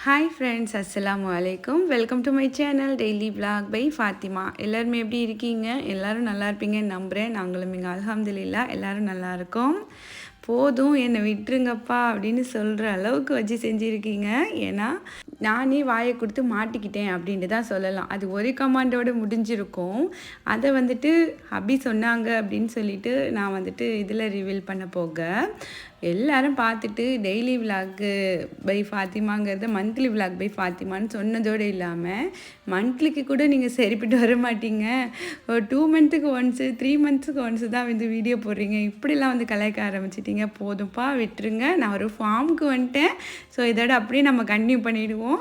Hi friends, அஸ்ஸலாமு அலைக்கும். Welcome to my channel daily vlog by Fatima. எல்லாருமே எப்படி இருக்கீங்க? எல்லோரும் நல்லா இருப்பீங்கன்னு நம்புகிறேன். நாங்களும் இங்கே அல்ஹம்துலில்லாஹ் எல்லோரும் நல்லா இருக்கோம். போதும் என்னை விட்டுருங்கப்பா அப்படின்னு சொல்கிற அளவுக்கு வச்சு செஞ்சுருக்கீங்க. ஏன்னா நானே வாயை கொடுத்து மாட்டிக்கிட்டேன் அப்படின்ட்டு தான் சொல்லலாம். அது ஒரு கமாண்டோடு முடிஞ்சிருக்கும். அதை வந்துட்டு ஹபி சொன்னாங்க அப்படின்னு சொல்லிட்டு நான் வந்துட்டு இதில் ரிவீல் பண்ண போக எல்லோரும் பார்த்துட்டு டெய்லி விலாகு பை ஃபாத்திமாங்கிறத மந்த்லி விலாக் பை ஃபாத்திமான்னு சொன்னதோடு இல்லாமல் மந்த்லிக்கு கூட நீங்கள் சரிப்பட்டு வர மாட்டீங்க, ஒரு 2 மந்த்துக்கு ஒன்ஸு 3 மந்த்ஸுக்கு ஒன்ஸு தான் வந்து வீடியோ போடுறீங்க, இப்படிலாம் வந்து கலாய்க்க ஆரம்பிச்சிட்டிங்க. போதும்ப்பா விட்டுருங்க. நான் ஒரு ஃபார்முக்கு வந்துட்டேன். ஸோ இதோட அப்படியே நம்ம கன்டினியூ பண்ணிவிடுவோம்.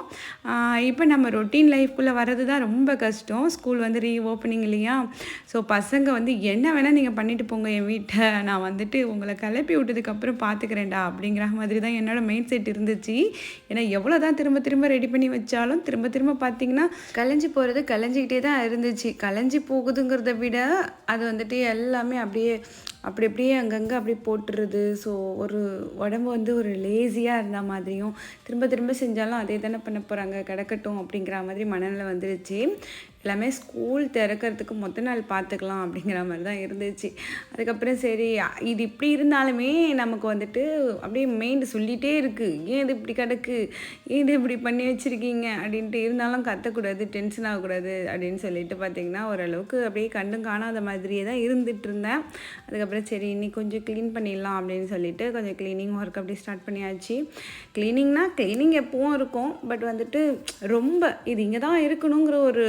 இப்போ நம்ம ரொட்டீன் லைஃப்குள்ளே வர்றது தான் ரொம்ப கஷ்டம். ஸ்கூல் வந்து ரீஓப்பனிங் இல்லையா? ஸோ பசங்க வந்து என்ன வேணால் நீங்கள் பண்ணிவிட்டு போங்க, என் வீட்டை நான் வந்துட்டு உங்களை கிளப்பி விட்டதுக்கப்புறம் பார்த்துக்கிறேன்டா அப்படிங்கிற மாதிரி தான் என்னோடய மைண்ட் செட் இருந்துச்சு. ஏன்னா எவ்வளோ தான் திரும்ப திரும்ப ரெடி பண்ணி வச்சாலும் திரும்ப திரும்ப பார்த்திங்கன்னா கலைஞ்சி போகிறது கலைஞ்சிக்கிட்டே தான் இருந்துச்சு. கலைஞ்சி போகுதுங்கிறத விட அது வந்துட்டு எல்லாமே அப்படியே அங்கங்கே அப்படியே போட்டுருது. ஸோ ஒரு உடம்பு வந்து ஒரு லேசியாக இருந்த மாதிரியும் திரும்ப திரும்ப செஞ்சாலும் அதே தானே பண்ண போகிறாங்க, கிடக்கட்டும் அப்படிங்கிற மாதிரி மனநிலை வந்துருச்சு. எல்லாமே ஸ்கூல் திறக்கிறதுக்கு மொத்த நாள் பார்த்துக்கலாம் அப்படிங்கிற மாதிரி தான் இருந்துச்சு. அதுக்கப்புறம் சரி, இது இப்படி இருந்தாலுமே நமக்கு வந்துட்டு அப்படியே மைண்டு சொல்லிகிட்டே இருக்குது, ஏன் இது இப்படி கிடக்கு, ஏன் இது இப்படி பண்ணி வச்சுருக்கீங்க அப்படின்ட்டு. இருந்தாலும் கத்தக்கூடாது, டென்ஷன் ஆகக்கூடாது அப்படின்னு சொல்லிட்டு பார்த்திங்கன்னா ஓரளவுக்கு அப்படியே கண்டும் காணாத மாதிரியே தான் இருந்துகிட்டு இருந்தேன். அதுக்கப்புறம் சரி இன்னைக்கு கொஞ்சம் க்ளீன் பண்ணிடலாம் அப்படின்னு சொல்லிட்டு கொஞ்சம் க்ளீனிங் ஒர்க் அப்படி ஸ்டார்ட் பண்ணியாச்சு. க்ளீனிங் எப்பவும் இருக்கும், பட் வந்துட்டு ரொம்ப இது இங்கே தான் இருக்கணுங்கிற ஒரு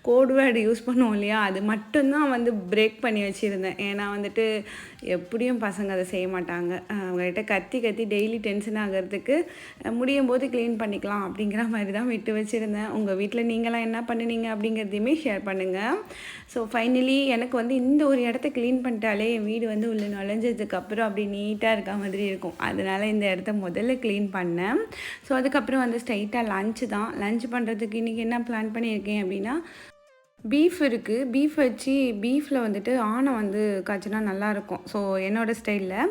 கோட் வேர்டு யூஸ் பண்ணுவோம் இல்லையா, அது மட்டும்தான் வந்து பிரேக் பண்ணி வச்சுருந்தேன். ஏன்னா வந்துட்டு எப்படியும் பசங்க அதை செய்ய மாட்டாங்க. அவங்ககிட்ட கத்தி டெய்லி டென்ஷன் ஆகிறதுக்கு முடியும் போது க்ளீன் பண்ணிக்கலாம் அப்படிங்கிற மாதிரி தான் விட்டு வச்சுருந்தேன். உங்கள் வீட்டில் நீங்களாம் என்ன பண்ணினீங்க அப்படிங்கிறதையுமே ஷேர் பண்ணுங்கள். ஸோ ஃபைனலி எனக்கு வந்து இந்த ஒரு இடத்த க்ளீன் பண்ணிட்டாலே என் வீடு வந்து உள்ளே நுழைஞ்சதுக்கப்புறம் அப்படி நீட்டாக இருக்க மாதிரி இருக்கும். அதனால் இந்த இடத்த முதல்ல க்ளீன் பண்ணேன். ஸோ அதுக்கப்புறம் வந்து ஸ்ட்ரைட்டாக லஞ்ச் பண்ணுறதுக்கு இன்றைக்கி என்ன பிளான் பண்ணியிருக்கேன் அப்படின்னா, பீஃப் இருக்குது. பீஃபில் வந்துட்டு ஆணம் வந்து காய்ச்சினா நல்லாயிருக்கும். ஸோ என்னோடய ஸ்டைலில்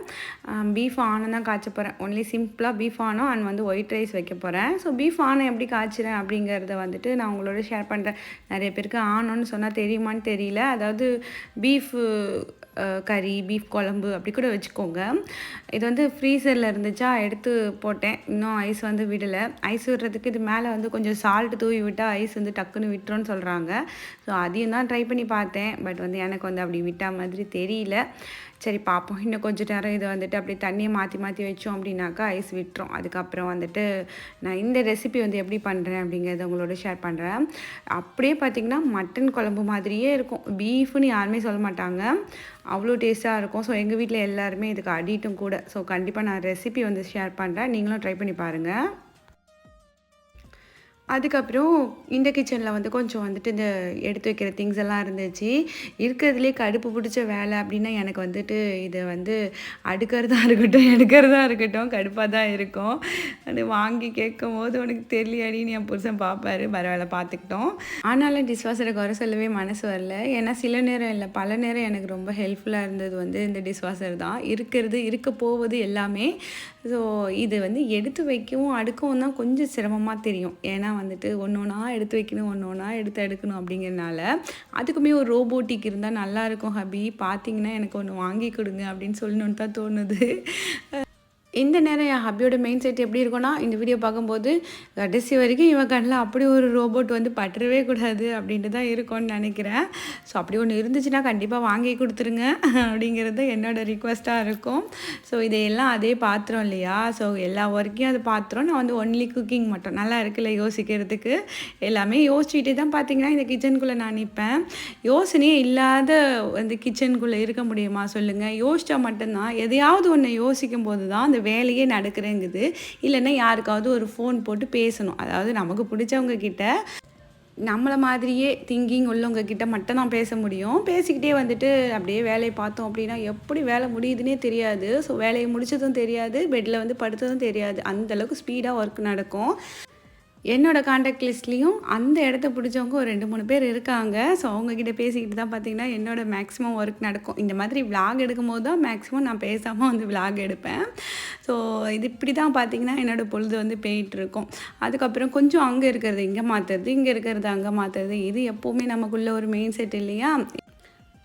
பீஃப் ஆணம் தான் காய்ச்ச போகிறேன். ஒன்லி சிம்பிளாக பீஃப் ஆணம் அண்ட் வந்து ஒயிட் ரைஸ் வைக்க போகிறேன். ஸோ பீஃப் ஆணம் எப்படி காய்ச்சிறேன் அப்படிங்கிறத வந்துட்டு நான் உங்களோட ஷேர் பண்ணுறேன். நிறைய பேருக்கு ஆணம்னு சொன்னால் தெரியுமான்னு தெரியல. அதாவது பீஃபு கறி, பீஃப் குழம்பு அப்படி கூட வச்சுக்கோங்க. இது வந்து ஃப்ரீசரில் இருந்துச்சா எடுத்து போட்டேன். இன்னும் ஐஸ் வந்து விடலை. ஐஸ் விடுறதுக்கு இது மேலே வந்து கொஞ்சம் சால்ட் தூவி விட்டால் ஐஸ் வந்து டக்குன்னு விட்டுருன்னு சொல்கிறாங்க. ஸோ அதையும் தான் ட்ரை பண்ணி பார்த்தேன். பட் வந்து எனக்கு வந்து அப்படி விட்டா மாதிரி தெரியல. சரி பார்ப்போம். இன்னும் கொஞ்சம் நேரம் இதை வந்துட்டு அப்படியே தண்ணியை மாற்றி வச்சோம் அப்படின்னாக்கா ஐஸ் விட்டுரும். அதுக்கப்புறம் வந்துட்டு நான் இந்த ரெசிபி வந்து எப்படி பண்ணுறேன் அப்படிங்கிறத உங்களோட ஷேர் பண்ணுறேன். அப்படியே பார்த்திங்கன்னா மட்டன் குழம்பு மாதிரியே இருக்கும். பீஃப்னு யாருமே சொல்ல மாட்டாங்க, அவ்வளோ டேஸ்ட்டாக இருக்கும். ஸோ எங்கள் வீட்டில் எல்லாருமே இதுக்கு அடிட்டும் கூட. ஸோ கண்டிப்பாக நான் ரெசிபி வந்து ஷேர் பண்ணுறேன், நீங்களும் ட்ரை பண்ணி பாருங்கள். அதுக்கப்புறம் இந்த கிச்சனில் வந்து கொஞ்சம் வந்துட்டு இந்த எடுத்து வைக்கிற திங்ஸ் எல்லாம் இருந்துச்சு. இருக்கிறதுலே கடுப்பு பிடிச்ச வேலை அப்படின்னா எனக்கு வந்துட்டு இதை வந்து அடுக்கிறதா இருக்கட்டும் எடுக்கிறதா இருக்கட்டும் கடுப்பாக தான் இருக்கும். அது வாங்கி கேட்கும் போது உனக்கு தெரியலையாடின்னு என் புருஷன் பார்ப்பாரு. பரவாயில்ல பார்த்துக்கிட்டோம். ஆனாலும் டிஷ்வாஷரை குறை சொல்லவே மனசு வரல. ஏன்னா சில நேரம் இல்லை பல நேரம் எனக்கு ரொம்ப ஹெல்ப்ஃபுல்லாக இருந்தது வந்து இந்த டிஷ்வாஷர் தான். இருக்க போவது எல்லாமே. ஸோ இது வந்து எடுத்து வைக்கவும் அடுக்கவும் தான் கொஞ்சம் சிரமமாக தெரியும். ஏன்னா வந்துட்டு ஒன்று ஒன்றா எடுத்து வைக்கணும், ஒன்று ஒன்றா எடுத்து எடுக்கணும் அப்படிங்கிறனால அதுக்குமே ஒரு ரோபோட்டிக் இருந்தால் நல்லாயிருக்கும் ஹபி. பார்த்தீங்கன்னா எனக்கு ஒன்று வாங்கி கொடுங்க அப்படின்னு சொல்லணுன்னு தான் தோணுது. இந்த நேரம் என் ஹபியோட மெயின் செட் எப்படி இருக்கும்னா, இந்த வீடியோ பார்க்கும்போது கடைசி வரைக்கும் இவன் கண்ணில் அப்படி ஒரு ரோபோட் வந்து பற்றவே கூடாது அப்படின்ட்டு தான் இருக்கும்னு நினைக்கிறேன். ஸோ அப்படி ஒன்று இருந்துச்சுன்னா கண்டிப்பாக வாங்கி கொடுத்துருங்க அப்படிங்கிறது என்னோடய ரிக்வெஸ்ட்டாக இருக்கும். ஸோ இதையெல்லாம் அதே பாத்திரம் இல்லையா, ஸோ எல்லா ஒர்க்கையும் அது பாத்திரம். நான் வந்து ஒன்லி குக்கிங் மட்டும் நல்லா இருக்குல்ல யோசிக்கிறதுக்கு. எல்லாமே யோசிச்சுட்டே தான் பார்த்தீங்கன்னா இந்த கிச்சனுக்குள்ளே நான் நிற்பேன். யோசனையே இல்லாத வந்து கிச்சனுக்குள்ளே இருக்க முடியுமா சொல்லுங்கள்? யோசித்தா மட்டும்தான், எதையாவது ஒன்று யோசிக்கும் போது தான் அந்த வேலையே நடக்கிறேங்குது. இல்லைன்னா யாருக்காவது ஒரு ஃபோன் போட்டு பேசணும். அதாவது நமக்கு பிடிச்சவங்க கிட்ட நம்மளை மாதிரியே திங்கிங் உள்ளவங்க கிட்ட மட்டும் தான் பேச முடியும். பேசிக்கிட்டே வந்துட்டு அப்படியே வேலையை பார்த்தோம் அப்படின்னா எப்படி வேலை முடியுதுன்னே தெரியாது. ஸோ வேலையை முடிச்சதும் தெரியாது, பெட்டில் வந்து படுத்ததும் தெரியாது. அந்தளவுக்கு ஸ்பீடாக ஒர்க் நடக்கும். என்னோட கான்டாக்ட் லிஸ்ட்லேயும் அந்த இடத்த பிடிச்சவங்க ஒரு 2, 3 பேர் இருக்காங்க. ஸோ அவங்கக்கிட்ட பேசிக்கிட்டு தான் பார்த்தீங்கன்னா, என்னோட மேக்ஸிமம் ஒர்க் நடக்கும். இந்த மாதிரி விளாக் எடுக்கும்போது தான் மேக்ஸிமம் நான் பேசாமல் வந்து விளாக் எடுப்பேன். ஸோ இது இப்படி தான் பார்த்தீங்கன்னா, என்னோடய பொழுது வந்து போயிட்டுருக்கும். அதுக்கப்புறம் கொஞ்சம் அங்கே இருக்கிறது இங்கே மாற்றுறது, இங்கே இருக்கிறது அங்கே மாற்றுறது, இது எப்போவுமே நமக்குள்ள ஒரு மெயின் செட் இல்லையா?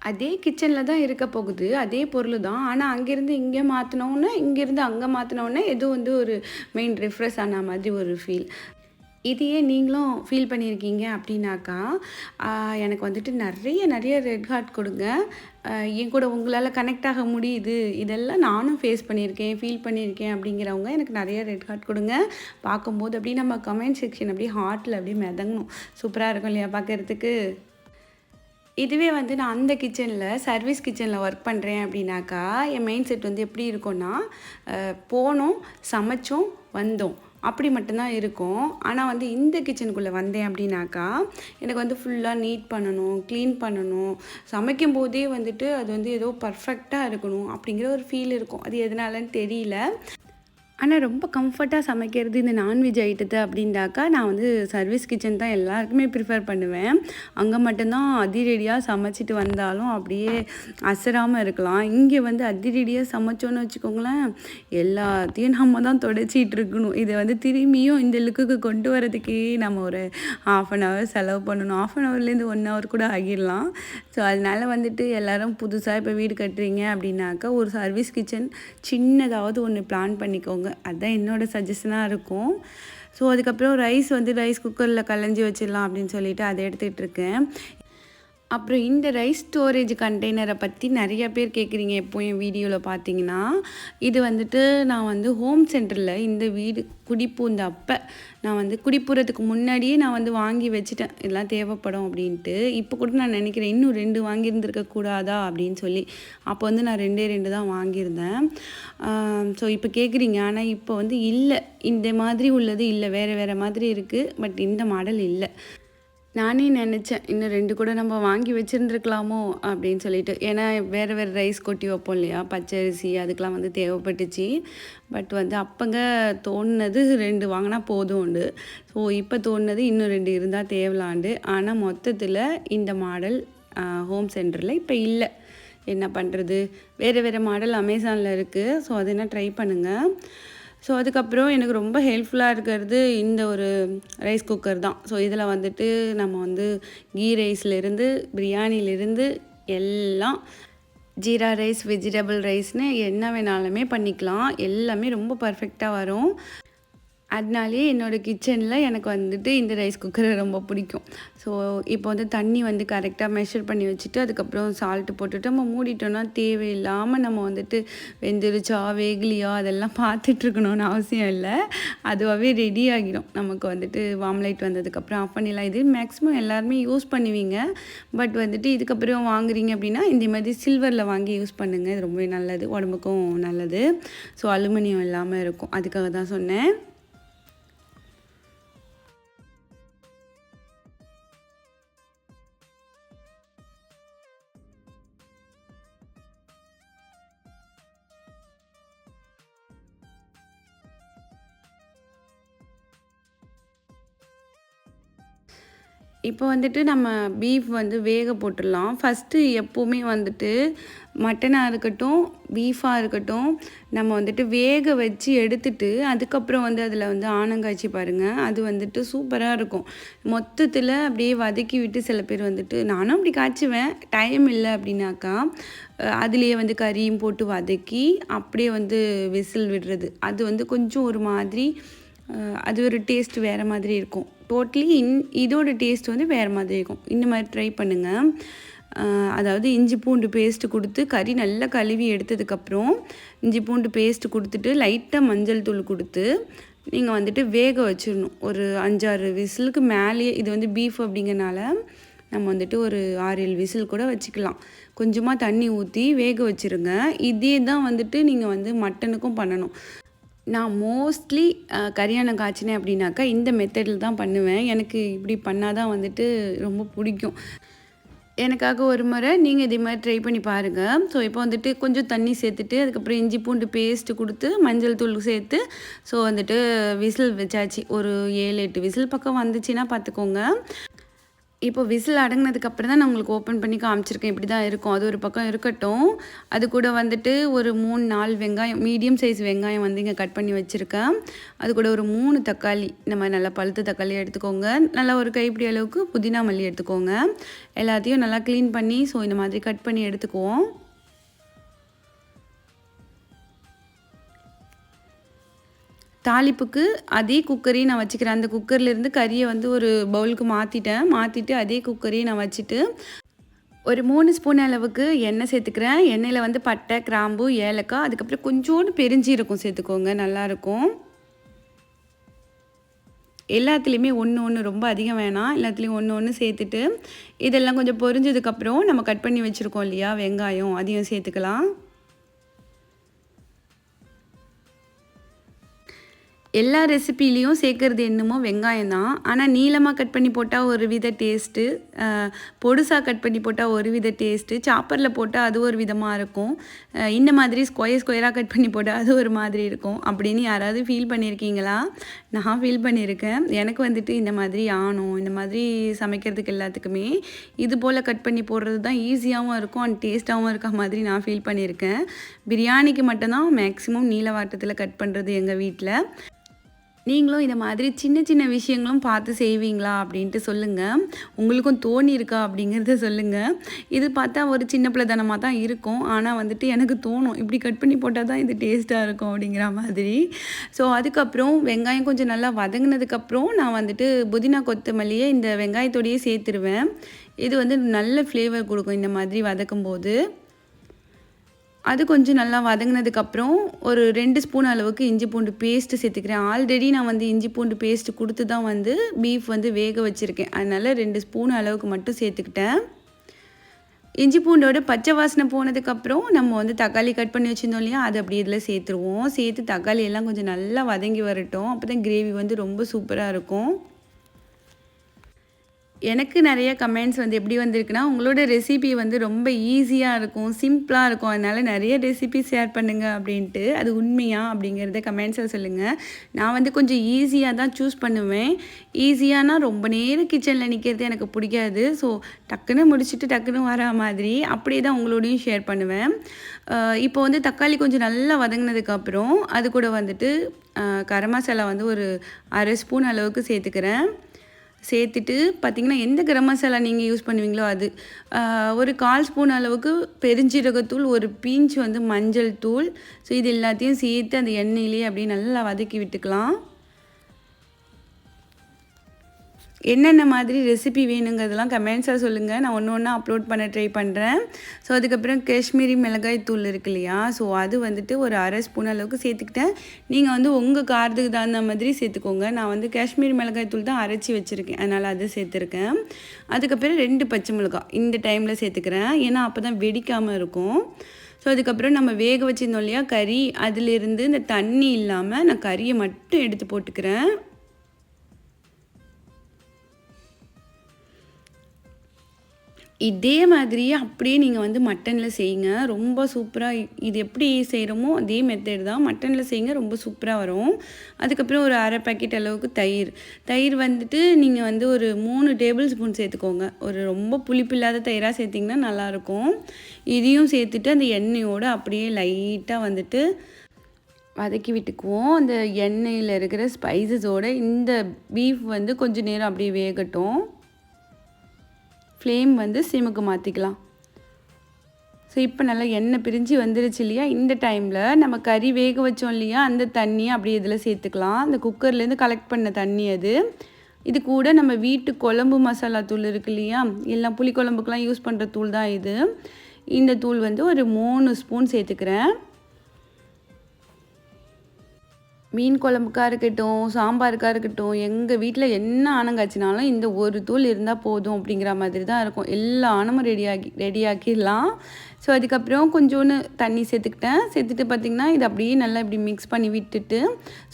அதே கிச்சனில் தான் இருக்க போகுது, அதே பொருள் தான். ஆனால் அங்கேருந்து இங்கே மாற்றினோன்னே, இங்கேருந்து அங்கே மாற்றினோன்னே ஏதோ வந்து ஒரு மெயின் ரிஃப்ரெஷ் ஆன மாதிரி ஒரு ஃபீல். இதையே நீங்களும் ஃபீல் பண்ணியிருக்கீங்க அப்படின்னாக்கா, எனக்கு வந்துட்டு நிறைய ரெட் ஹார்ட் கொடுங்க. என் கூட உங்களால் கனெக்ட் ஆக முடியுது, இதெல்லாம் நானும் ஃபேஸ் பண்ணியிருக்கேன், ஃபீல் பண்ணியிருக்கேன் அப்படிங்கிறவங்க எனக்கு நிறைய ரெட் ஹார்ட் கொடுங்க. பார்க்கும்போது அப்படியே நம்ம கமெண்ட் செக்ஷன் அப்படியே ஹார்ட்டில் அப்படியே மிதங்கணும். சூப்பராக இருக்கும் இல்லையா பார்க்குறதுக்கு? இதுவே வந்து நான் அந்த கிச்சனில் சர்வீஸ் கிச்சனில் ஒர்க் பண்ணுறேன் அப்படின்னாக்கா, என் மைண்ட் செட் வந்து எப்படி இருக்கும்னா, போனோம், சமைச்சோம், வந்தோம் அப்படி மட்டும்தான் இருக்கும். ஆனால் வந்து இந்த கிச்சனுக்குள்ளே வந்தேன் அப்படின்னாக்கா, எனக்கு வந்து ஃபுல்லாக நீட் பண்ணணும், க்ளீன் பண்ணணும், சமைக்கும் போதே வந்துட்டு அது வந்து ஏதோ பர்ஃபெக்டாக இருக்கணும் அப்படிங்கிற ஒரு ஃபீல் இருக்கும். அது எதனாலன்னு தெரியல. ஆனால் ரொம்ப கம்ஃபர்ட்டாக சமைக்கிறது இந்த நான்வெஜ் ஐட்டத்தை அப்படின்னாக்கா, நான் வந்து சர்வீஸ் கிச்சன் தான் எல்லாருக்குமே ப்ரிஃபர் பண்ணுவேன். அங்கே மட்டும்தான் அதிரடியாக சமைச்சிட்டு வந்தாலும் அப்படியே அசராமல் இருக்கலாம். இங்கே வந்து அதிரடியாக சமைச்சோன்னு வச்சுக்கோங்களேன், எல்லாத்தையும் நம்ம தான் துடைச்சிட்டு இருக்கணும். இதை வந்து திரும்பியும் இந்த லுக்குக்கு கொண்டு வரதுக்கே நம்ம ஒரு 1/2 ஹவர் செலவு பண்ணணும். 1/2 ஹவர்லேருந்து 1 ஹவர் கூட ஆகிடலாம். ஸோ அதனால் வந்துட்டு எல்லோரும் புதுசாக இப்போ வீடு கட்டுறீங்க அப்படின்னாக்கா, ஒரு சர்வீஸ் கிச்சன் சின்னதாவது ஒன்று பிளான் பண்ணிக்கோங்க. அதுதான் என்னோடய சஜஷனாக இருக்கும். ஸோ அதுக்கப்புறம் ரைஸ் குக்கரில் கலைஞ்சி வச்சிடலாம் அப்படின்னு சொல்லிட்டு அதை எடுத்துகிட்டு இருக்கேன். அப்புறம் இந்த ரைஸ் ஸ்டோரேஜ் கண்டெய்னரை பற்றி நிறைய பேர் கேட்குறீங்க எப்போ என் வீடியோவில் பார்த்தீங்கன்னா. இது வந்துட்டு நான் வந்து ஹோம் சென்டரில் இந்த வீடு குடிப்பூந்த அப்போ நான் வந்து குடிப்பூறதுக்கு முன்னாடியே நான் வந்து வாங்கி வச்சுட்டேன், இதெல்லாம் தேவைப்படும் அப்படின்ட்டு. இப்போ கூட நான் நினைக்கிறேன் இன்னும் 2 வாங்கியிருந்துருக்க கூடாதா அப்படின்னு சொல்லி. அப்போ வந்து நான் 2 தான் வாங்கியிருந்தேன். ஸோ இப்போ கேட்குறீங்க, ஆனால் இப்போ வந்து இல்லை, இந்த மாதிரி உள்ளது இல்லை, வேறு மாதிரி இருக்குது. பட் இந்த மாடல் இல்லை. நானே நினச்சேன் இன்னும் 2 கூட நம்ம வாங்கி வச்சுருந்துருக்கலாமோ அப்படின்னு சொல்லிட்டு. ஏன்னா வேறு ரைஸ் கொட்டி வைப்போம் இல்லையா, பச்சரிசி அதுக்கெலாம் வந்து தேவைப்பட்டுச்சு. பட் வந்து அப்போங்க தோணுனது 2 வாங்கினா போதும் உண்டு. ஸோ இப்போ தோணுனது இன்னும் 2 இருந்தால் தேவலாண்டு. ஆனால் மொத்தத்தில் இந்த மாடல் ஹோம் சென்டரில் இப்போ இல்லை. என்ன பண்ணுறது, வேறு மாடல் அமேசானில் இருக்குது. ஸோ அதை என்ன ட்ரை பண்ணுங்கள். ஸோ அதுக்கப்புறம் எனக்கு ரொம்ப ஹெல்ப்ஃபுல்லாக இருக்கிறது இந்த ஒரு ரைஸ் குக்கர் தான். ஸோ இதில் வந்துட்டு நம்ம வந்து கீ ரைஸ்லேருந்து பிரியாணிலேருந்து எல்லாம் ஜீரா ரைஸ், வெஜிடபிள் ரைஸ்னு என்ன வேணாலுமே பண்ணிக்கலாம். எல்லாமே ரொம்ப பர்ஃபெக்டாக வரும். அதனாலே என்னோடய கிச்சனில் எனக்கு வந்துட்டு இந்த ரைஸ் குக்கரை ரொம்ப பிடிக்கும். ஸோ இப்போ வந்து தண்ணி வந்து கரெக்டாக மெஷர் பண்ணி வச்சுட்டு அதுக்கப்புறம் சால்ட்டு போட்டுட்டு நம்ம மூடிட்டோன்னா தேவையில்லாமல் நம்ம வந்துட்டு வெந்துருச்சா வேகலியா அதெல்லாம் பார்த்துட்ருக்கணும்னு அவசியம் இல்லை. அதுவாகவே ரெடி ஆகிடும். நமக்கு வந்துட்டு வாம்லைட் வந்ததுக்கப்புறம் ஆஃப் பண்ணிடலாம். இது மேக்ஸிமம் எல்லாருமே யூஸ் பண்ணுவீங்க. பட் வந்துட்டு இதுக்கப்புறம் வாங்குறீங்க அப்படின்னா இந்த மாதிரி சில்வரில் வாங்கி யூஸ் பண்ணுங்கள். இது ரொம்பவே நல்லது, உடம்புக்கும் நல்லது. ஸோ அலுமினியம் இல்லாமல் இருக்கும், அதுக்காக தான் சொன்னேன். இப்போ வந்துட்டு நம்ம பீஃப் வந்து வேக போட்டுடலாம். ஃபஸ்ட்டு எப்போவுமே வந்துட்டு மட்டனாக இருக்கட்டும், பீஃபாக இருக்கட்டும், நம்ம வந்துட்டு வேக வச்சு எடுத்துட்டு அதுக்கப்புறம் வந்து அதில் வந்து ஆனங்காய்ச்சி பாருங்கள், அது வந்துட்டு சூப்பராக இருக்கும். மொத்தத்தில் அப்படியே வதக்கி விட்டு சில பேர் வந்துட்டு, நானும் அப்படி காய்ச்சுவேன், டைம் இல்லை அப்படின்னாக்கா அதுலேயே வந்து கறியும் போட்டு வதக்கி அப்படியே வந்து விசில் விடுறது. அது வந்து கொஞ்சம் ஒரு மாதிரி அது ஒரு டேஸ்ட் வேறு மாதிரி இருக்கும். டோட்டலி இதோட டேஸ்ட் வந்து வேறு மாதிரி இருக்கும். இந்த மாதிரி ட்ரை பண்ணுங்கள். அதாவது இஞ்சி பூண்டு பேஸ்ட்டு கொடுத்து கறி நல்லா கழுவி எடுத்ததுக்கப்புறம் இஞ்சி பூண்டு பேஸ்ட்டு கொடுத்துட்டு லைட்டாக மஞ்சள் தூள் கொடுத்து நீங்கள் வந்துட்டு வேக வச்சிடணும். ஒரு 5-6 விசிலுக்கு மேலேயே. இது வந்து பீஃப் அப்படிங்கிறனால நம்ம வந்துட்டு ஒரு 6-7 விசில் கூட வச்சுக்கலாம். கொஞ்சமாக தண்ணி ஊற்றி வேக வச்சுருங்க. இதே தான் வந்துட்டு நீங்கள் வந்து மட்டனுக்கும் பண்ணணும். நான் மோஸ்ட்லி கறியானம் காய்ச்சினேன் அப்படின்னாக்கா இந்த மெத்தடில் தான் பண்ணுவேன். எனக்கு இப்படி பண்ணால் தான் வந்துட்டு ரொம்ப பிடிக்கும். எனக்காக ஒரு முறை நீங்கள் இதே மாதிரி ட்ரை பண்ணி பாருங்கள். ஸோ இப்போ வந்துட்டு கொஞ்சம் தண்ணி சேர்த்துட்டு அதுக்கப்புறம் இஞ்சி பூண்டு பேஸ்ட்டு கொடுத்து மஞ்சள் தூள் சேர்த்து ஸோ வந்துட்டு விசில் வச்சாச்சு. ஒரு 7, 8 விசில் பக்கம் வந்துச்சுன்னா பார்த்துக்கோங்க. இப்போ விசில் அடங்கினதுக்கப்புறம் தான் நான் உங்களுக்கு ஓப்பன் பண்ணி காமிச்சிருக்கேன். இப்படி தான் இருக்கும். அது ஒரு பக்கம் இருக்கட்டும். அது கூட வந்துட்டு ஒரு 3, 4 வெங்காயம், மீடியம் சைஸ் வெங்காயம் வந்து இங்கே கட் பண்ணி வச்சுருக்கேன். அது கூட ஒரு 3 தக்காளி, இந்த மாதிரி நல்லா பழுத்த தக்காளி எடுத்துக்கோங்க. நல்லா ஒரு கைப்பிடி அளவுக்கு புதினா மல்லி எடுத்துக்கோங்க. எல்லாத்தையும் நல்லா க்ளீன் பண்ணி ஸோ இந்த மாதிரி கட் பண்ணி எடுத்துக்குவோம். தாளிப்புக்கு அதே குக்கரையும் நான் வச்சுக்கிறேன். அந்த குக்கர்லேருந்து கறியை வந்து ஒரு பவுலுக்கு மாற்றிட்டு அதே குக்கரையும் நான் வச்சுட்டு ஒரு 3 ஸ்பூன் அளவுக்கு எண்ணெய் சேர்த்துக்கிறேன். எண்ணெயில் வந்து பட்டை, கிராம்பு, ஏலக்காய், அதுக்கப்புறம் கொஞ்சோண்டு பெருஞ்சீரகம் சேர்த்துக்கோங்க, நல்லாயிருக்கும். எல்லாத்துலேயுமே ஒன்று ரொம்ப அதிகம் வேணாம். எல்லாத்துலேயும் ஒன்று சேர்த்துட்டு இதெல்லாம் கொஞ்சம் பொரிஞ்சதுக்கப்புறம் நம்ம கட் பண்ணி வச்சுருக்கோம் இல்லையா வெங்காயம், அதையும் சேர்த்துக்கலாம். எல்லா ரெசிபிலையும் சேர்க்குறது என்னமோ வெங்காயம் தான். ஆனால் நீளமாக கட் பண்ணி போட்டால் ஒரு வித டேஸ்ட்டு, பொடுசாக கட் பண்ணி போட்டால் ஒரு வித டேஸ்ட்டு, சாப்பரில் போட்டால் அது ஒரு விதமாக இருக்கும், இந்த மாதிரி ஸ்கொயராக கட் பண்ணி போட்டால் அது ஒரு மாதிரி இருக்கும். அப்படின்னு யாராவது ஃபீல் பண்ணியிருக்கீங்களா? நான் ஃபீல் பண்ணியிருக்கேன். எனக்கு வந்துட்டு இந்த மாதிரி ஆணும், இந்த மாதிரி சமைக்கிறதுக்கு எல்லாத்துக்குமே இது போல் கட் பண்ணி போடுறது தான் ஈஸியாகவும் இருக்கும் அண்ட் டேஸ்ட்டாகவும் இருக்க மாதிரி நான் ஃபீல் பண்ணியிருக்கேன். பிரியாணிக்கு மட்டும்தான் மேக்ஸிமம் நீல வாட்டத்தில் கட் பண்ணுறது எங்கள் வீட்டில். நீங்களும் இந்த மாதிரி சின்ன சின்ன விஷயங்களும் பார்த்து செய்வீங்களா அப்படின்ட்டு சொல்லுங்கள். உங்களுக்கும் தோணி இருக்கா அப்படிங்கிறத சொல்லுங்கள். இது பார்த்தா ஒரு சின்ன பிள்ளைத்தனமாக தான் இருக்கும். ஆனால் வந்துட்டு எனக்கு தோணும் இப்படி கட் பண்ணி போட்டால் தான் இது டேஸ்ட்டாக இருக்கும் அப்படிங்கிற மாதிரி. ஸோ அதுக்கப்புறம் வெங்காயம் கொஞ்சம் நல்லா வதங்கினதுக்கப்புறம் நான் வந்துட்டு புதினா கொத்தமல்லியை இந்த வெங்காயத்தோடையே சேர்த்துருவேன். இது வந்து நல்ல ஃப்ளேவர் கொடுக்கும் இந்த மாதிரி வதக்கும்போது. அது கொஞ்சம் நல்லா வதங்கினதுக்கப்புறம் ஒரு 2 ஸ்பூன் அளவுக்கு இஞ்சி பூண்டு பேஸ்ட்டு சேர்த்துக்கிறேன். ஆல்ரெடி நான் வந்து இஞ்சி பூண்டு பேஸ்ட்டு கொடுத்து தான் வந்து பீஃப் வந்து வேக வச்சுருக்கேன். அதனால் 2 ஸ்பூன் அளவுக்கு மட்டும் சேர்த்துக்கிட்டேன். இஞ்சி பூண்டோட பச்சை வாசனை போனதுக்கப்புறம் நம்ம வந்து தக்காளி கட் பண்ணி வச்சுருந்தோம் இல்லையா, அது அப்படி இதில் சேர்த்துருவோம். சேர்த்து தக்காளி எல்லாம் கொஞ்சம் நல்லா வதங்கி வரட்டும். அப்போ தான் கிரேவி வந்து ரொம்ப சூப்பராக இருக்கும். எனக்கு நிறைய கமெண்ட்ஸ் வந்து எப்படி வந்திருக்குன்னா, உங்களோட ரெசிபி வந்து ரொம்ப ஈஸியாக இருக்கும், சிம்பிளாக இருக்கும், அதனால் நிறைய ரெசிபி ஷேர் பண்ணுங்கள் அப்படின்ட்டு. அது உண்மையா அப்படிங்கிறத கமெண்ட்ஸில் சொல்லுங்கள். நான் வந்து கொஞ்சம் ஈஸியாக தான் சூஸ் பண்ணுவேன். ஈஸியானா ரொம்ப நேரம் கிச்சனில் நிற்கிறது எனக்கு பிடிக்காது. ஸோ டக்குன்னு முடிச்சுட்டு டக்குன்னு வரா மாதிரி அப்படியே தான் உங்களோடையும் ஷேர் பண்ணுவேன். இப்போ வந்து தக்காளி கொஞ்சம் நல்லா வதங்கினதுக்கப்புறம் அது கூட வந்துட்டு கரம் மசாலா வந்து ஒரு 1/2 ஸ்பூன் அளவுக்கு சேர்த்துக்கிறேன். சேர்த்துட்டு பார்த்திங்கன்னா எந்த கரம் மசாலா நீங்கள் யூஸ் பண்ணுவீங்களோ அது, ஒரு 1/4 ஸ்பூன் அளவுக்கு பெருஞ்சீரகத்தூள், ஒரு பிஞ்ச் வந்து மஞ்சள் தூள். ஸோ இது எல்லாத்தையும் சேர்த்து அந்த எண்ணெயிலே அப்படியே நல்லா வதக்கி விட்டுக்கலாம். என்னென்ன மாதிரி ரெசிபி வேணுங்கிறதெல்லாம் கமெண்ட்ஸாக சொல்லுங்கள். நான் ஒன்று ஒன்றா அப்லோட் பண்ண ட்ரை பண்ணுறேன். ஸோ அதுக்கப்புறம் காஷ்மீரி மிளகாய் தூள் இருக்கு இல்லையா, ஸோ அது வந்துட்டு ஒரு 1/2 ஸ்பூன் அளவுக்கு சேர்த்துக்கிட்டேன். நீங்கள் வந்து உங்கள் காரத்துக்கு தகுந்த மாதிரி சேர்த்துக்கோங்க. நான் வந்து காஷ்மீரி மிளகாய் தூள் தான் அரைச்சி வச்சுருக்கேன், அதனால் அது சேர்த்துருக்கேன். அதுக்கப்புறம் 2 பச்சை மிளகாய் இந்த டைமில் சேர்த்துக்கிறேன், ஏன்னா அப்போ தான் வெடிக்காமல் இருக்கும். ஸோ அதுக்கப்புறம் நம்ம வேக வச்சுருந்தோம் இல்லையா கறி, அதிலிருந்து இந்த தண்ணி இல்லாமல் நான் கறியை மட்டும் எடுத்து போட்டுக்கிறேன். இதே மாதிரியே அப்படியே நீங்கள் வந்து மட்டனில் செய்யுங்க, ரொம்ப சூப்பராக. இது எப்படி செய்கிறோமோ அதே மெத்தட் தான் மட்டனில் செய்யுங்க, ரொம்ப சூப்பராக வரும். அதுக்கப்புறம் ஒரு 1/2 பாக்கெட் அளவுக்கு தயிர் வந்துட்டு நீங்கள் வந்து ஒரு 3 டேபிள் ஸ்பூன் சேர்த்துக்கோங்க. ஒரு ரொம்ப புளிப்பு இல்லாத தயிராக சேர்த்திங்கன்னா நல்லாயிருக்கும். இதையும் சேர்த்துட்டு அந்த எண்ணெயோடு அப்படியே லைட்டாக வந்துட்டு வதக்கி விட்டுக்குவோம். அந்த எண்ணெயில் இருக்கிற ஸ்பைசஸோடு இந்த பீஃப் வந்து கொஞ்சம் நேரம் அப்படியே வேகட்டும். ஃப்ளேம் வந்து சிம்முக்கு மாற்றிக்கலாம். ஸோ இப்போ நல்லா எண்ணெய் பிரிஞ்சு வந்துருச்சு இல்லையா, இந்த டைமில் நம்ம கறி வேக வச்சோம் இல்லையா, அந்த தண்ணியை அப்படியே இதில் சேர்த்துக்கலாம். அந்த குக்கர்லேருந்து கலெக்ட் பண்ண தண்ணி அது. இது கூட நம்ம வீட்டு குழம்பு மசாலா தூள் இருக்கு இல்லையா, எல்லாம் புளிக்குழம்புக்கெலாம் யூஸ் பண்ணுற தூள் தான் இது. இந்த தூள் வந்து ஒரு 3 ஸ்பூன் சேர்த்துக்கிறேன். மீன் குழம்புக்காக இருக்கட்டும், சாம்பாருக்காக இருக்கட்டும், எங்கள் வீட்டில் என்ன ஆனங்காய்ச்சினாலும் இந்த ஒரு தூள் இருந்தால் போதும் அப்படிங்கிற மாதிரி தான் இருக்கும். எல்லா ஆனமும் ரெடியாக்கிடலாம். ஸோ அதுக்கப்புறம் கொஞ்சோன்னு தண்ணி சேர்த்துட்டு பார்த்திங்கன்னா இது அப்படியே நல்லா இப்படி மிக்ஸ் பண்ணி விட்டுட்டு,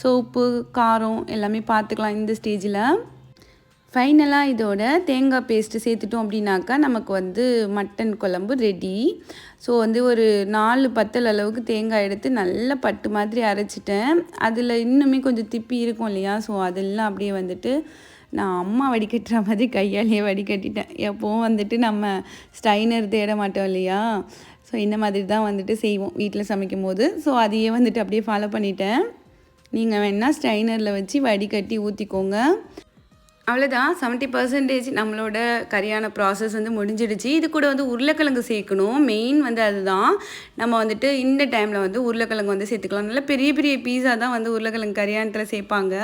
ஸோ உப்பு காரம் எல்லாமே பார்த்துக்கலாம் இந்த ஸ்டேஜில். ஃபைனலாக இதோட தேங்காய் பேஸ்ட்டு சேர்த்துட்டோம் அப்படின்னாக்கா நமக்கு வந்து மட்டன் குழம்பு ரெடி. ஸோ வந்து ஒரு 4 பத்தல் அளவுக்கு தேங்காய் எடுத்து நல்லா பட்டு மாதிரி அரைச்சிட்டேன். அதில் இன்னுமே கொஞ்சம் திப்பி இருக்கும் இல்லையா, ஸோ அதெல்லாம் அப்படியே வந்துட்டு நான் அம்மா வடிகட்டுற மாதிரி கையாலேயே வடிகட்டிட்டேன். எப்போவும் வந்துட்டு நம்ம ஸ்டைனர் தேட மாட்டோம் இல்லையா, ஸோ இந்த மாதிரி தான் வந்துட்டு செய்வோம் வீட்டில் சமைக்கும் போது. ஸோ அதையே வந்துட்டு அப்படியே ஃபாலோ பண்ணிட்டேன். நீங்கள் வேணால் ஸ்டைனரில் வச்சு வடிகட்டி ஊற்றிக்கோங்க. அவ்வளோதான். 70% நம்மளோட கறியான ப்ராசஸ் வந்து முடிஞ்சிடுச்சு. இது கூட வந்து உருளைக்கிழங்கு சேர்க்கணும். மெயின் வந்து அதுதான். நம்ம வந்துட்டு இந்த டைமில் வந்து உருளைக்கிழங்கு வந்து சேர்த்துக்கலாம். நல்லா பெரிய பெரிய பீஸா தான் வந்து உருளைக்கிழங்கு கறியானத்தில் சேர்ப்பாங்க.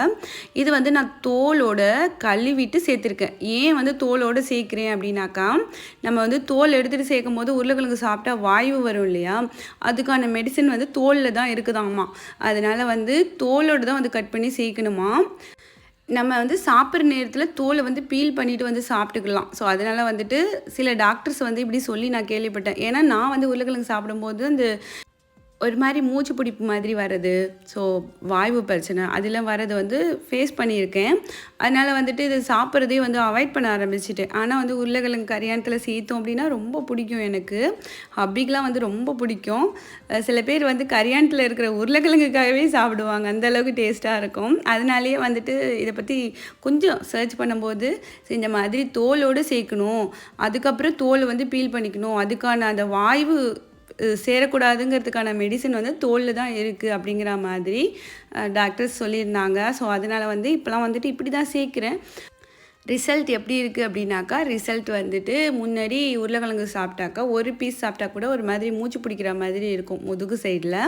இது வந்து நான் தோலோட கழுவிட்டு சேர்த்துருக்கேன். ஏன் வந்து தோலோடு சேர்க்குறேன் அப்படின்னாக்கா, நம்ம வந்து தோல் எடுத்துகிட்டு சேர்க்கும் போது உருளைக்கிழங்கு சாப்பிட்டா வாய்வு வரும் இல்லையா, அதுக்கான மெடிசன் வந்து தோலில் தான் இருக்குதாம்மா. அதனால் வந்து தோலோடு தான் வந்து கட் பண்ணி சேர்க்கணுமா. நம்ம வந்து சாப்பிட்ற நேரத்தில் தோலை வந்து பீல் பண்ணிவிட்டு வந்து சாப்பிட்டுக்கலாம். ஸோ அதனால் வந்துட்டு சில டாக்டர்ஸ் வந்து இப்படி சொல்லி நான் கேள்விப்பட்டேன். ஏன்னா நான் வந்து உருளைக்கிழங்கு சாப்பிடும்போது அந்த ஒரு மாதிரி மூச்சு பிடிப்பு மாதிரி வர்றது, ஸோ வாய்வு பிரச்சனை அதெல்லாம் வர்றது வந்து ஃபேஸ் பண்ணியிருக்கேன். அதனால் வந்துட்டு இது சாப்பிட்றதே வந்து அவாய்ட் பண்ண ஆரம்பிச்சிட்டேன். ஆனால் வந்து உருளைக்கிழங்கு கல்யாணத்தில் சேர்த்தோம் அப்படின்னா ரொம்ப பிடிக்கும் எனக்கு. ஹப்பிக்கெலாம் வந்து ரொம்ப பிடிக்கும். சில பேர் வந்து கல்யாணத்தில் இருக்கிற உருளைக்கிழங்குக்காகவே சாப்பிடுவாங்க, அந்தளவுக்கு டேஸ்ட்டாக இருக்கும். அதனாலேயே வந்துட்டு இதை பற்றி கொஞ்சம் சர்ச் பண்ணும்போது இந்த மாதிரி தோலோடு சேர்க்கணும், அதுக்கப்புறம் தோலை வந்து பீல் பண்ணிக்கணும், அதுக்கான அந்த வாய்வு சேரக்கூடாதுங்கிறதுக்கான மெடிசன் வந்து தோலில் தான் இருக்குது அப்படிங்கிற மாதிரி டாக்டர்ஸ் சொல்லியிருந்தாங்க. ஸோ அதனால் வந்து இப்போலாம் வந்துட்டு இப்படி தான் சேர்க்குறேன். ரிசல்ட் எப்படி இருக்குது அப்படின்னாக்கா, ரிசல்ட் வந்துட்டு முன்னாடி உருளைக்கிழங்கு சாப்பிட்டாக்கா ஒரு பீஸ் சாப்பிட்டா கூட ஒரு மாதிரி மூச்சு பிடிக்கிற மாதிரி இருக்கும் முதுகு சைடில்.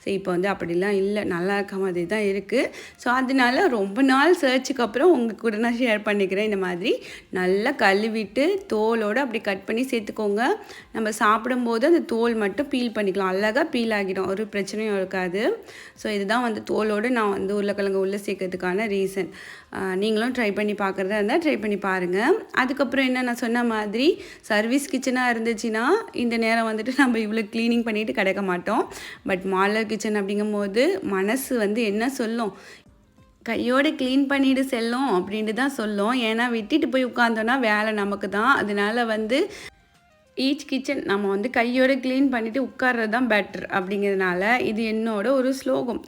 ஸோ இப்போ வந்து அப்படிலாம் இல்லை, நல்லா இருக்க மாதிரி தான் இருக்குது. ஸோ அதனால ரொம்ப நாள் சர்ச்சுக்கு அப்புறம் உங்கள் கூட நான் ஷேர் பண்ணிக்கிறேன். இந்த மாதிரி நல்லா கழுவிட்டு தோலோடு அப்படி கட் பண்ணி சேர்த்துக்கோங்க. நம்ம சாப்பிடும்போது அந்த தோல் மட்டும் பீல் பண்ணிக்கலாம், அழகாக பீல் ஆகிடும், ஒரு பிரச்சனையும் இருக்காது. ஸோ இதுதான் வந்து தோலோடு நான் வந்து உருளைக்கிழங்கு உள்ளே சேர்க்கறதுக்கான ரீசன். நீங்களும் ட்ரை பண்ணி பார்க்குறதா இருந்தால் ட்ரை பண்ணி பாருங்கள். அதுக்கப்புறம் என்ன, நான் சொன்ன மாதிரி சர்வீஸ் கிச்சனாக இருந்துச்சுன்னா இந்த நேரம் வந்துட்டு நம்ம இவ்வளோ க்ளீனிங் பண்ணிவிட்டு கிடக்க மாட்டோம். பட் மாடலர் கிச்சன் அப்படிங்கும்போது மனசு வந்து என்ன சொல்லும், கையோடு க்ளீன் பண்ணிட்டு செல்லும் அப்படின்ட்டு தான் சொல்லும். ஏன்னா விட்டுட்டு போய் உட்காந்தோன்னா வேலை நமக்கு தான். அதனால் வந்து ஈச் கிச்சன் நம்ம வந்து கையோடு க்ளீன் பண்ணிவிட்டு உட்கார்றது தான் பெட்டர் அப்படிங்கிறதுனால இது என்னோட ஒரு ஸ்லோகம்.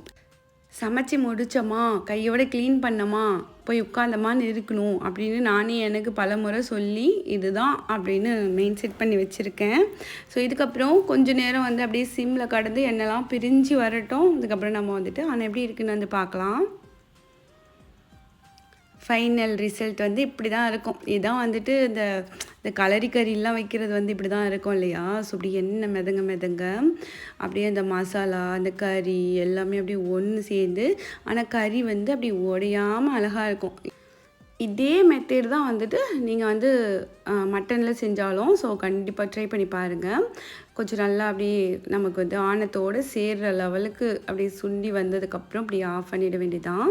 சமைச்சி முடித்தோமா, கையோடு க்ளீன் பண்ணோமா, போய் உட்காந்தமான்னு இருக்கணும் அப்படின்னு நானே எனக்கு பல முறை சொல்லி இதுதான் அப்படின்னு மெயின் செட் பண்ணி வச்சுருக்கேன். ஸோ இதுக்கப்புறம் கொஞ்சம் நேரம் வந்து அப்படியே சிம்மில் கடந்து எண்ணெய்லாம் பிரிஞ்சு வரட்டும். அதுக்கப்புறம் நம்ம வந்துட்டு ஆனால் எப்படி இருக்குன்னு வந்து பார்க்கலாம். ஃபைனல் ரிசல்ட் வந்து இப்படி தான் இருக்கும். இதுதான் வந்துட்டு இந்த கலரி கறிலாம் வைக்கிறது வந்து இப்படி தான் இருக்கும் இல்லையா. ஸோ இப்படி எண்ணெய் மிதங்க அப்படியே அந்த மசாலா அந்த கறி எல்லாமே அப்படியே ஒன்று சேர்ந்து, ஆனால் கறி வந்து அப்படி உடையாமல் அழகாக இருக்கும். இதே மெத்தட் தான் வந்துட்டு நீங்கள் வந்து மட்டனில் செஞ்சாலும். ஸோ கண்டிப்பாக ட்ரை பண்ணி பாருங்கள். கொஞ்சம் நல்லா அப்படியே நமக்கு வந்து ஆணத்தோடு சேர்கிற லெவலுக்கு அப்படியே சுண்டி வந்ததுக்கப்புறம் அப்படி ஆஃப் பண்ணிட வேண்டியதான்.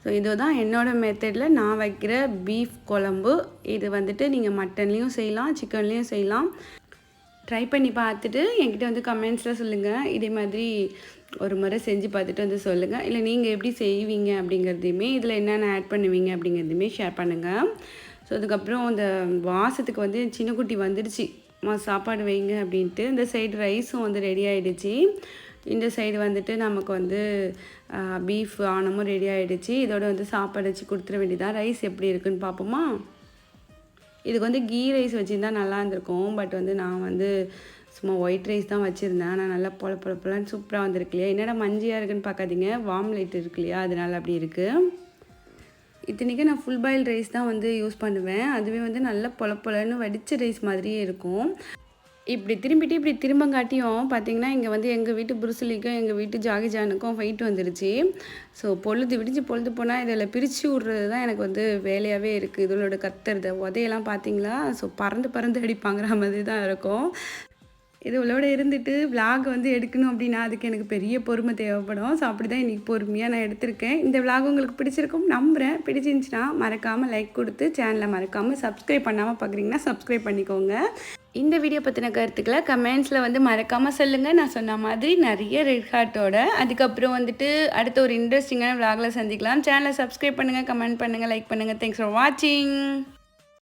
ஸோ இதுதான் என்னோடய மெத்தடில் நான் வைக்கிற பீஃப் குழம்பு. இது வந்துட்டு நீங்கள் மட்டன்லேயும் செய்யலாம், சிக்கன்லேயும் செய்யலாம். ட்ரை பண்ணி பார்த்துட்டு என்கிட்ட வந்து கமெண்ட்ஸில் சொல்லுங்கள். இதே மாதிரி ஒரு முறை செஞ்சு பார்த்துட்டு வந்து சொல்லுங்கள். இல்லை நீங்கள் எப்படி செய்வீங்க அப்படிங்கிறதையுமே, இதில் என்னென்ன ஆட் பண்ணுவீங்க அப்படிங்கிறதையுமே ஷேர் பண்ணுங்கள். ஸோ அதுக்கப்புறம் இந்த வாசத்துக்கு வந்து சின்ன குட்டி வந்துடுச்சு, சாப்பாடு வைங்க அப்படின்ட்டு. இந்த சைடு ரைஸும் வந்து ரெடி ஆகிடுச்சு. இந்த சைடு வந்துட்டு நமக்கு வந்து பீஃப் ஆனமும் ரெடி ஆகிடுச்சு. இதோட வந்து சாப்பாடு வச்சு கொடுத்துட வேண்டியதான். ரைஸ் எப்படி இருக்குன்னு பார்ப்போமா. இதுக்கு வந்து கீ ரைஸ் வச்சுருந்தா நல்லா இருந்திருக்கும். பட் வந்து நான் வந்து சும்மா ஒயிட் ரைஸ் தான் வச்சுருந்தேன். ஆனால் நல்லா பொலன்னு சூப்பராக வந்திருக்கு இல்லையா. என்னடா மஞ்சியாக இருக்குன்னு பார்க்காதீங்க, வார்ம் லைட் இருக்கு இல்லையா, அதனால் அப்படி இருக்குது. இத்தனைக்கும் நான் ஃபுல் பாயில் ரைஸ் தான் வந்து யூஸ் பண்ணுவேன். அதுவே வந்து நல்லா பொலன்னு வடித்த ரைஸ் மாதிரியே இருக்கும். இப்படி திரும்பங்காட்டியும் பார்த்திங்கன்னா, இங்கே வந்து எங்கள் வீட்டு புருசலிக்கும் எங்கள் வீட்டு ஜாகிஜானுக்கும் ஃபைட் வந்துடுச்சு. ஸோ பொழுது போனால் இதில் பிரித்து விட்றது தான் எனக்கு வந்து வேலையாகவே இருக்குது. இதோட கத்துறது உதையெல்லாம் பார்த்திங்களா, ஸோ பறந்து அடிப்பாங்கிற மாதிரி தான் இருக்கும். இதோட இருந்துட்டு விலாக் வந்து எடுக்கணும் அப்படின்னா அதுக்கு எனக்கு பெரிய பொறுமை தேவைப்படும். ஸோ அப்படி தான் இன்றைக்கி பொறுமையாக நான் எடுத்திருக்கேன். இந்த விலாக் உங்களுக்கு பிடிச்சிருக்கும் நம்புகிறேன். பிடிச்சிருந்துச்சின்னா மறக்காமல் லைக் கொடுத்து சேனலை மறக்காமல் சப்ஸ்கிரைப் பண்ணாமல் பார்க்குறீங்கன்னா சப்ஸ்கிரைப் பண்ணிக்கோங்க. இந்த வீடியோ பற்றின கருத்துக்களை கமெண்ட்ஸில் வந்து மறக்காமல் சொல்லுங்கள். நான் சொன்ன மாதிரி நிறைய ரெட் ஹார்ட்டோட அதுக்கப்புறம் வந்துட்டு அடுத்த ஒரு இன்ட்ரெஸ்டிங்கான விளாகில் சந்திக்கலாம். சேனலை சப்ஸ்கிரைப் பண்ணுங்கள், கமெண்ட் பண்ணுங்கள், லைக் பண்ணுங்கள். தேங்க்ஸ் ஃபார் வாட்சிங்.